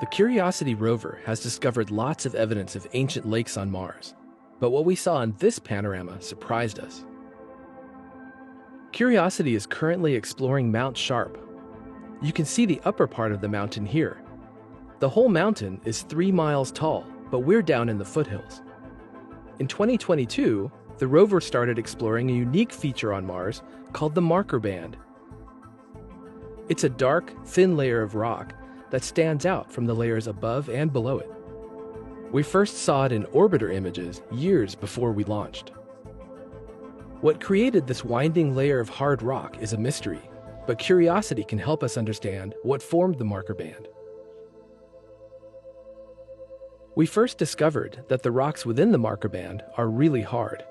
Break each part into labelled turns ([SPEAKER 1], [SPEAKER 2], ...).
[SPEAKER 1] The Curiosity rover has discovered lots of evidence of ancient lakes on Mars, but what we saw in this panorama surprised us. Curiosity is currently exploring Mount Sharp. You can see the upper part of the mountain here. The whole mountain is 3 miles tall, but we're down in the foothills. In 2022, the rover started exploring a unique feature on Mars called the marker band. It's a dark, thin layer of rock that stands out from the layers above and below it. We first saw it in orbiter images years before we launched. What created this winding layer of hard rock is a mystery, but Curiosity can help us understand what formed the marker band. We first discovered that the rocks within the marker band are really hard.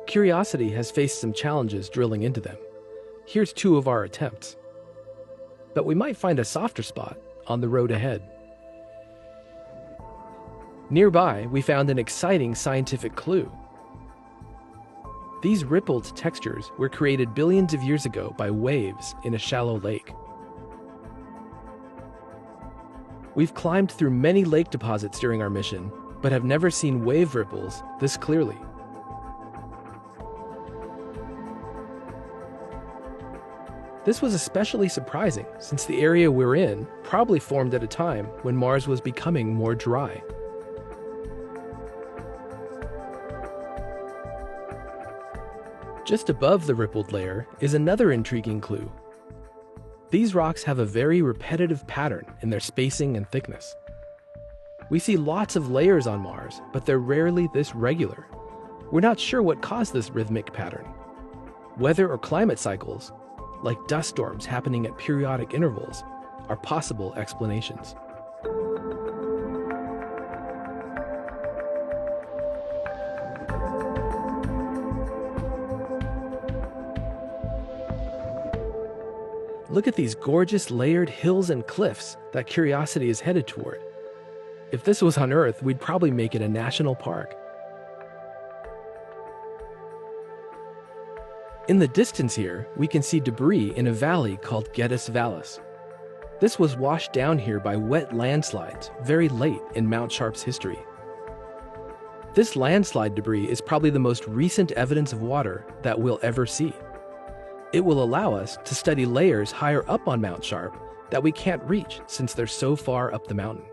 [SPEAKER 1] Curiosity has faced some challenges drilling into them. Here's 2 of our attempts. But we might find a softer spot on the road ahead. Nearby, we found an exciting scientific clue. These rippled textures were created billions of years ago by waves in a shallow lake. We've climbed through many lake deposits during our mission, but have never seen wave ripples this clearly. This was especially surprising since the area we're in probably formed at a time when Mars was becoming more dry. Just above the rippled layer is another intriguing clue. These rocks have a very repetitive pattern in their spacing and thickness. We see lots of layers on Mars, but they're rarely this regular. We're not sure what caused this rhythmic pattern. Weather or climate cycles, like dust storms happening at periodic intervals, are possible explanations. Look at these gorgeous layered hills and cliffs that Curiosity is headed toward. If this was on Earth, we'd probably make it a national park. In the distance here, we can see debris in a valley called Geddes Vallis. This was washed down here by wet landslides very late in Mount Sharp's history. This landslide debris is probably the most recent evidence of water that we'll ever see. It will allow us to study layers higher up on Mount Sharp that we can't reach since they're so far up the mountain.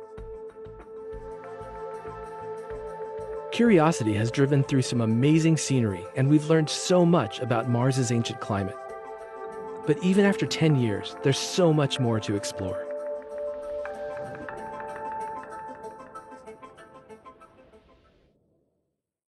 [SPEAKER 1] Curiosity has driven through some amazing scenery, and we've learned so much about Mars's ancient climate. But even after 10 years, there's so much more to explore.